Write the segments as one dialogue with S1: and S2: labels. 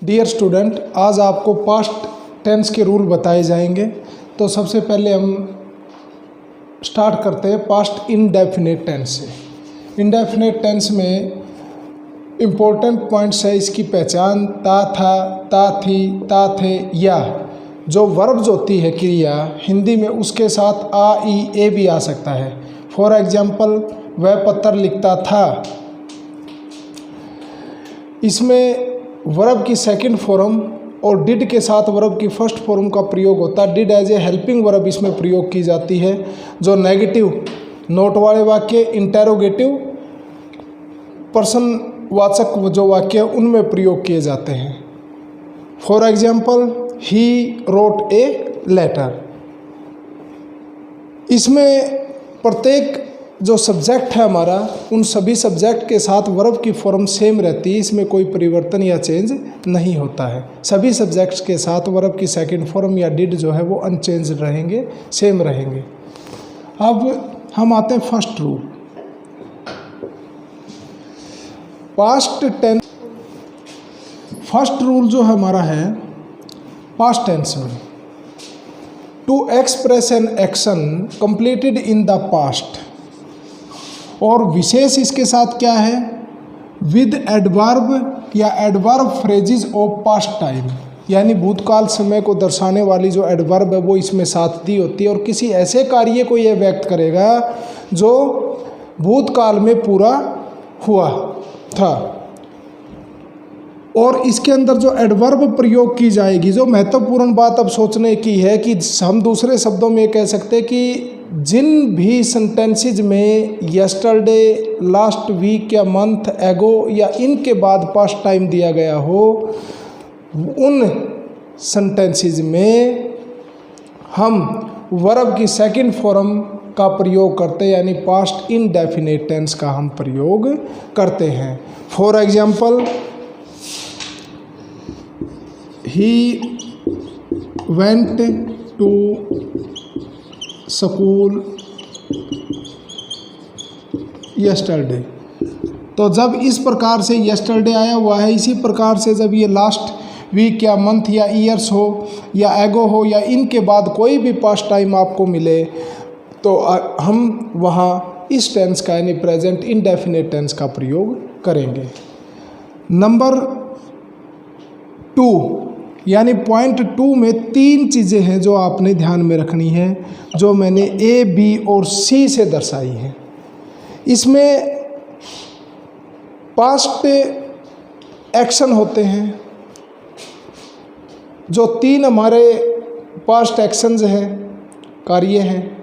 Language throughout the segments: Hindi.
S1: डियर स्टूडेंट, आज आपको पास्ट टेंस के रूल बताए जाएंगे। तो सबसे पहले हम स्टार्ट करते हैं पास्ट इनडेफिनेट टेंस से। इनडेफिनेट टेंस में इम्पोर्टेंट पॉइंट्स है इसकी पहचान। ता था, ता थी, ता थे, या जो वर्ब्स होती है क्रिया हिंदी में उसके साथ आ ई ए भी आ सकता है। फॉर एग्जाम्पल, वह पत्र लिखता था, इसमें वर्ब की सेकंड फॉर्म और डिड के साथ वर्ब की फर्स्ट फॉर्म का प्रयोग होता है। Did as a helping verb इसमें प्रयोग की जाती है। जो नेगेटिव नोट वाले वाक्य, इंटेरोगेटिव पर्सन वाचक जो वाक्य उनमें प्रयोग किए जाते हैं। For example, he wrote a letter. इसमें प्रत्येक जो सब्जेक्ट है हमारा, उन सभी सब्जेक्ट के साथ वर्ब की फॉर्म सेम रहती है, इसमें कोई परिवर्तन या चेंज नहीं होता है। सभी सब्जेक्ट्स के साथ वर्ब की सेकंड फॉर्म या डिड जो है वो अनचेंज रहेंगे, सेम रहेंगे। अब हम आते हैं first rule, past tense. First rule जो हमारा है पास्ट टेंस में, to express an action completed in the past. और विशेष इसके साथ क्या है, विद एडवर्ब या adverb phrases of past time, यानी भूतकाल समय को दर्शाने वाली जो एडवर्ब है वो इसमें साथ दी होती है और किसी ऐसे कार्य को यह व्यक्त करेगा जो भूतकाल में पूरा हुआ था। और इसके अंदर जो एडवर्ब प्रयोग की जाएगी, जो महत्वपूर्ण बात अब सोचने की है कि हम दूसरे शब्दों में कह सकते हैं कि जिन भी सेंटेंसेज में यस्टरडे, लास्ट वीक या मंथ एगो या इनके बाद पास्ट टाइम दिया गया हो, उन सेंटेंसेज में हम वर्ब की सेकंड फॉर्म का प्रयोग करते हैं, यानी पास्ट इनडेफिनेट टेंस का हम प्रयोग करते हैं। For example, he went to school yesterday. तो जब इस प्रकार से यस्टरडे आया हुआ है, इसी प्रकार से जब ये लास्ट वीक या मंथ या ईयर्स हो या एगो हो या इनके बाद कोई भी पास्ट टाइम आपको मिले तो हम वहाँ इस टेंस का यानी प्रेजेंट इनडेफिनेट टेंस का प्रयोग करेंगे। नंबर 2 यानी पॉइंट 2 में 3 चीज़ें हैं जो आपने ध्यान में रखनी है, जो मैंने ए, बी और सी से दर्शाई हैं। इसमें पास्ट एक्शन होते हैं, जो 3 हमारे पास्ट एक्शंस हैं, कार्य हैं,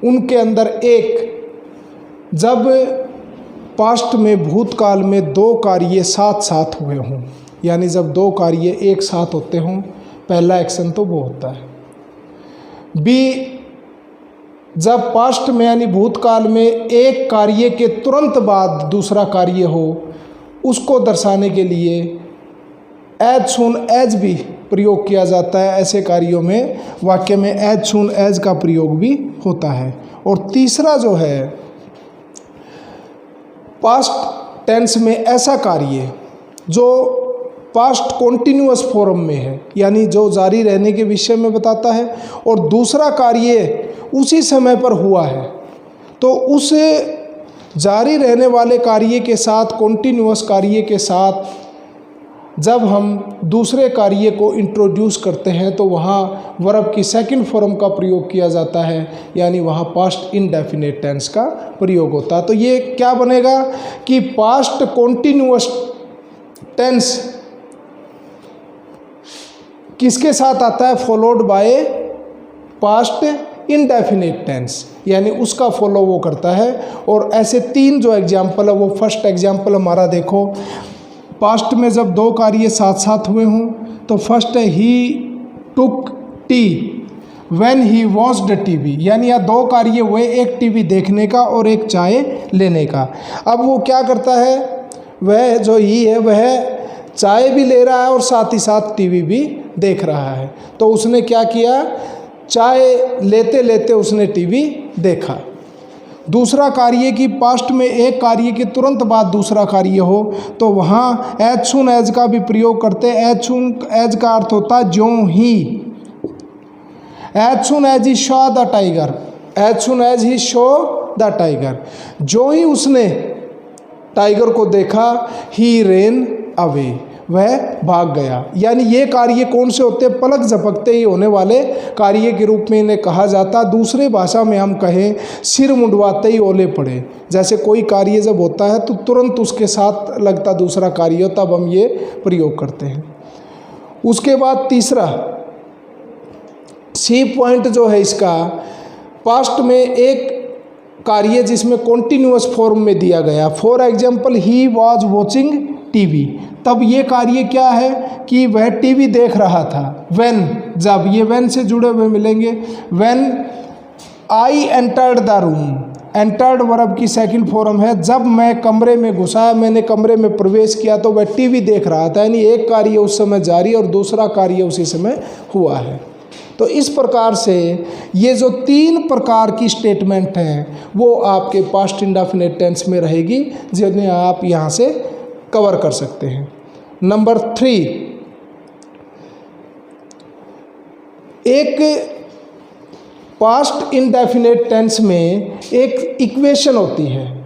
S1: उनके अंदर एक जब पास्ट में भूतकाल में 2 कार्य साथ साथ हुए हों, यानी जब 2 कार्य एक साथ होते हों, पहला एक्शन तो वो होता है। बी, जब पास्ट में यानी भूतकाल में एक कार्य के तुरंत बाद दूसरा कार्य हो, उसको दर्शाने के लिए एज सून एज भी प्रयोग किया जाता है। ऐसे कार्यों में वाक्य में एज सून एज का प्रयोग भी होता है। और तीसरा जो है पास्ट टेंस में ऐसा कार्य जो पास्ट कॉन्टिन्यूअस फॉर्म में है, यानी जो जारी रहने के विषय में बताता है, और दूसरा कार्य उसी समय पर हुआ है, तो उस जारी रहने वाले कार्य के साथ, कॉन्टिन्यूअस कार्य के साथ जब हम दूसरे कार्य को इंट्रोड्यूस करते हैं तो वहाँ वर्ब की सेकंड फॉर्म का प्रयोग किया जाता है, यानी वहाँ पास्ट इनडेफिनेट टेंस का प्रयोग होता है। तो ये क्या बनेगा कि पास्ट कॉन्टिन्यूअस टेंस किसके साथ आता है, followed by past indefinite tense, यानी उसका फॉलो वो करता है। और ऐसे 3 जो एग्जाम्पल है, वो फर्स्ट एग्जाम्पल हमारा देखो, पास्ट में जब 2 कार्य साथ साथ हुए हों, तो फर्स्ट है he took tea when he watched TV, यानी यहाँ 2 कार्य हुए, एक टीवी देखने का और एक चाय लेने का। अब वो क्या करता है, वह जो ही है वह चाय भी ले रहा है और साथ ही साथ टीवी भी देख रहा है। तो उसने क्या किया, चाय लेते लेते उसने टीवी देखा। दूसरा कार्य की पास्ट में एक कार्य के तुरंत बाद दूसरा कार्य हो तो वहाँ एज सुन एज का भी प्रयोग करते हैं। एज सुन एज का अर्थ होता है ज्यों ही। As soon as he saw the tiger, as soon as he show the tiger, जो ही उसने टाइगर को देखा, ही रेन अवे, वह भाग गया। यानी ये कार्य कौन से होते हैं? पलक झपकते ही होने वाले कार्य के रूप में इन्हें कहा जाता। दूसरे भाषा में हम कहें सिर मुंडवाते ही ओले पड़े, जैसे कोई कार्य जब होता है तो तुरंत उसके साथ लगता दूसरा कार्य, तब हम ये प्रयोग करते हैं। उसके बाद तीसरा सी पॉइंट जो है इसका, पास्ट में एक कार्य जिसमें कॉन्टिन्यूअस फॉर्म में दिया गया। For example he was watching TV, तब ये कार्य क्या है कि वह टीवी देख रहा था। व्हेन, जब, ये व्हेन से जुड़े हुए मिलेंगे। When I entered the room, entered verb की सेकंड फॉर्म है। जब मैं कमरे में घुसा, मैंने कमरे में प्रवेश किया तो वह टीवी देख रहा था, यानी एक कार्य उस समय जारी और दूसरा कार्य उसी समय हुआ है। तो इस प्रकार से ये जो 3 प्रकार की स्टेटमेंट हैं वो आपके पास्ट इंडेफिनिट टेंस में रहेगी, जिन्हें आप यहाँ से कवर कर सकते हैं। नंबर 3, एक पास्ट इंडेफिनिट टेंस में एक इक्वेशन होती है,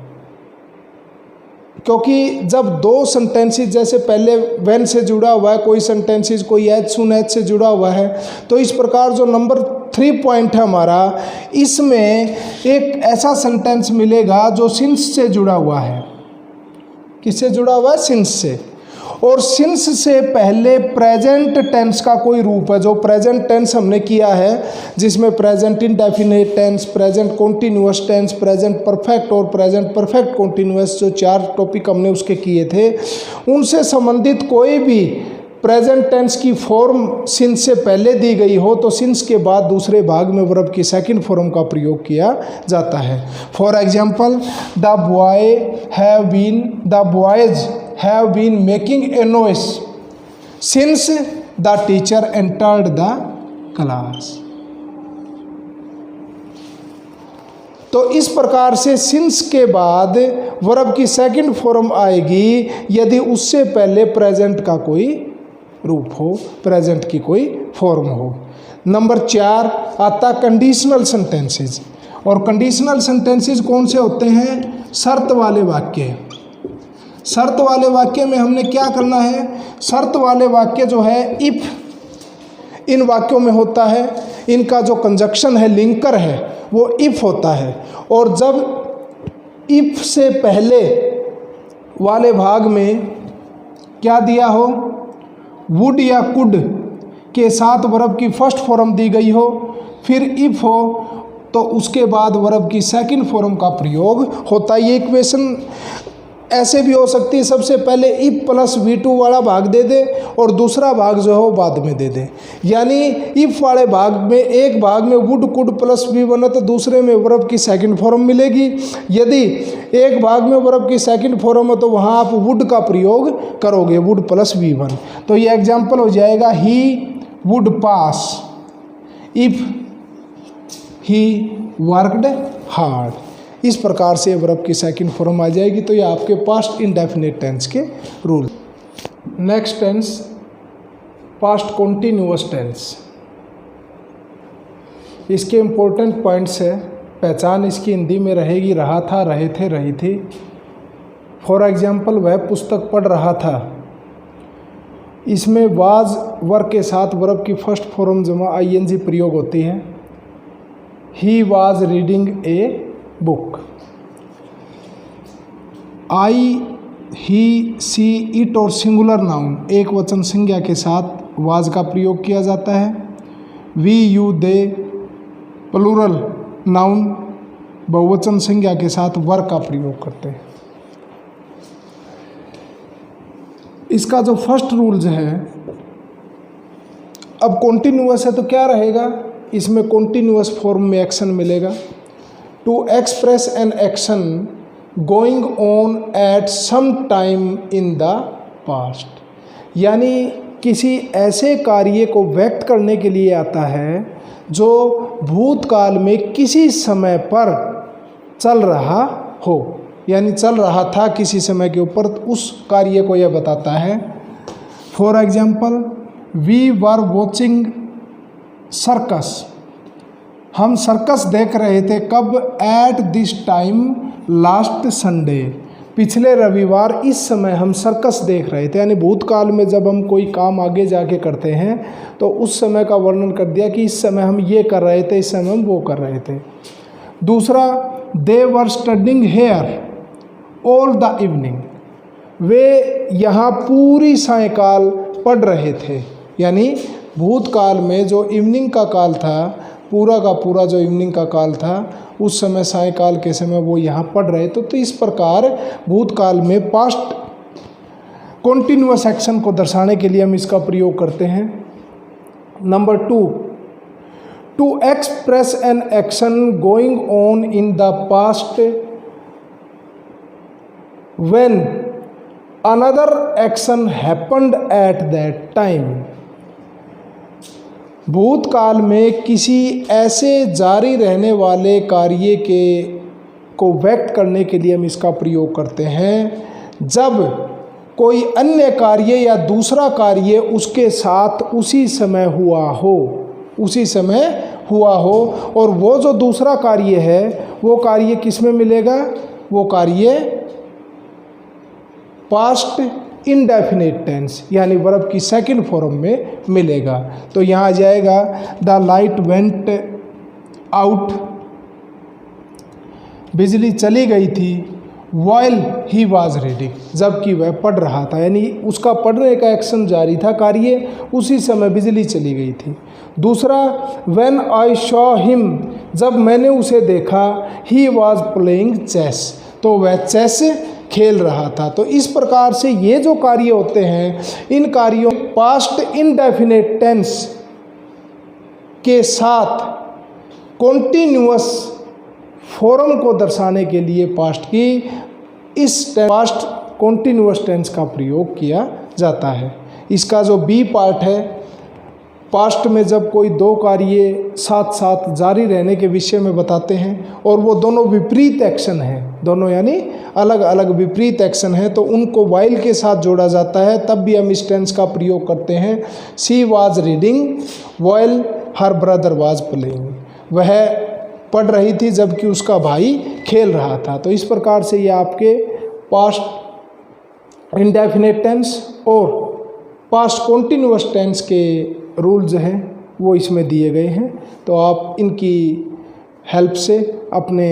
S1: क्योंकि जब 2 सेंटेंसेस, जैसे पहले व्हेन से जुड़ा हुआ है कोई सेंटेंसेस, कोई एज सुन एज से जुड़ा हुआ है, तो इस प्रकार जो नंबर 3 पॉइंट है हमारा, इसमें एक ऐसा सेंटेंस मिलेगा जो सिंस से जुड़ा हुआ है। किससे जुड़ा हुआ है? सिंस से। और सिंस से पहले प्रेजेंट टेंस का कोई रूप है, जो प्रेजेंट टेंस हमने किया है, जिसमें present indefinite tense, present continuous tense, present perfect और प्रेजेंट परफेक्ट कॉन्टिन्यूअस, जो 4 टॉपिक हमने उसके किए थे, उनसे संबंधित कोई भी प्रेजेंट टेंस की फॉर्म सिंस से पहले दी गई हो तो सिंस के बाद दूसरे भाग में वर्ब की सेकंड फॉर्म का प्रयोग किया जाता है। For example, the boys have been making a noise since the teacher entered the class. तो इस प्रकार से सिंस के बाद वर्ब की सेकंड फॉर्म आएगी यदि उससे पहले प्रेजेंट का कोई रूप हो, प्रेजेंट की कोई फॉर्म हो। नंबर 4 आता कंडीशनल सेंटेंसेस। और कंडीशनल सेंटेंसेस कौन से होते हैं? शर्त वाले वाक्य। शर्त वाले वाक्य में हमने क्या करना है? शर्त वाले वाक्य जो है इफ इन वाक्यों में होता है, इनका जो कंजक्शन है, लिंकर है, वो इफ होता है। और जब इफ से पहले वाले भाग में क्या दिया हो, वुड या कुड के साथ वर्ब की फर्स्ट फॉर्म दी गई हो, फिर इफ हो तो उसके बाद वर्ब की सेकंड फॉर्म का प्रयोग होता है। ये इक्वेशन ऐसे भी हो सकती है, सबसे पहले इफ प्लस V2 वाला भाग दे दे और दूसरा भाग जो है वो बाद में दे दे। यानी इफ वाले भाग में एक भाग में वुड कुड प्लस V1 है तो दूसरे में वर्ब की सेकंड फॉर्म मिलेगी। यदि एक भाग में वर्ब की सेकंड फॉर्म है तो वहाँ आप वुड का प्रयोग करोगे, वुड प्लस V1। तो ये एग्जाम्पल हो जाएगा, he would pass if he worked hard. इस प्रकार से वर्ब की सेकंड फॉर्म आ जाएगी। तो ये आपके पास्ट इंडेफिनिट टेंस के rule. Next tense, past continuous tense. इसके इम्पोर्टेंट पॉइंट्स है, पहचान इसकी हिंदी में रहेगी रहा था, रहे थे, रही थी। फॉर एग्जाम्पल, वह पुस्तक पढ़ रहा था। इसमें वाज वर्ब के साथ वर्ब की फर्स्ट फॉर्म जमा ING प्रयोग होती है। He was reading a book. I, he, she, it और सिंगुलर नाउन एक वचन संज्ञा के साथ वाज का प्रयोग किया जाता है। We, you, they plural noun बहुवचन संज्ञा के साथ वर का प्रयोग करते हैं। इसका जो फर्स्ट रूल्स है, अब कॉन्टिन्यूअस है तो क्या रहेगा, इसमें कॉन्टिन्यूअस फॉर्म में एक्शन मिलेगा। To express an action going on at some time in the past, यानी किसी ऐसे कार्य को व्यक्त करने के लिए आता है जो भूतकाल में किसी समय पर चल रहा हो, यानी चल रहा था किसी समय के ऊपर, उस कार्य को यह बताता है। For example, we were watching circus, हम सर्कस देख रहे थे कब, at this time last Sunday, पिछले रविवार इस समय हम सर्कस देख रहे थे। यानी भूतकाल में जब हम कोई काम आगे जाके करते हैं तो उस समय का वर्णन कर दिया कि इस समय हम ये कर रहे थे, इस समय हम वो कर रहे थे। दूसरा, they were studying here all the evening, वे यहाँ पूरी सायंकाल पढ़ रहे थे। यानी भूतकाल में जो इवनिंग का काल था, पूरा का पूरा जो इवनिंग का काल था, उस समय सायंकाल के समय वो यहाँ पढ़ रहे थे। तो इस प्रकार भूतकाल में पास्ट कॉन्टिन्यूअस एक्शन को दर्शाने के लिए हम इसका प्रयोग करते हैं। Number 2, to express an action going on in the past when another action happened at that time, भूतकाल में किसी ऐसे जारी रहने वाले कार्य को व्यक्त करने के लिए हम इसका प्रयोग करते हैं जब कोई अन्य कार्य या दूसरा कार्य उसके साथ उसी समय हुआ हो, उसी समय हुआ हो, और वो जो दूसरा कार्य है वो कार्य किस में मिलेगा, वो कार्य पास्ट इंडेफिनिट टेंस यानी वर्ब की सेकंड फॉर्म में मिलेगा। तो यहाँ आ जाएगा द लाइट वेंट आउट, बिजली चली गई थी, वाइल ही वाज रीडिंग, जबकि वह पढ़ रहा था। यानी उसका पढ़ने का एक्शन जारी था, कार्य, उसी समय बिजली चली गई थी। दूसरा, व्हेन आई सॉ हिम, जब मैंने उसे देखा, ही वाज प्लेइंग चेस, तो वह चेस खेल रहा था। तो इस प्रकार से ये जो कार्य होते हैं, इन कार्यों पास्ट इंडेफिनिट टेंस के साथ कॉन्टिन्यूअस फॉर्म को दर्शाने के लिए पास्ट की इस पास्ट कॉन्टिन्यूअस टेंस का प्रयोग किया जाता है। इसका जो बी पार्ट है, पास्ट में जब कोई दो कार्य साथ साथ जारी रहने के विषय में बताते हैं और वो दोनों विपरीत एक्शन हैं, दोनों यानी अलग अलग विपरीत एक्शन है, तो उनको वाइल के साथ जोड़ा जाता है। तब भी हम इस टेंस का प्रयोग करते हैं। She was reading while her brother was playing, वह पढ़ रही थी जबकि उसका भाई खेल रहा था। तो इस प्रकार से ये आपके पास्ट इंडेफिनिट टेंस और पास्ट कॉन्टिन्यूअस टेंस के रूल्स हैं वो इसमें दिए गए हैं। तो आप इनकी हेल्प से अपने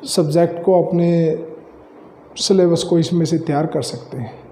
S1: सब्जेक्ट को, अपने सिलेबस को इसमें से तैयार कर सकते हैं।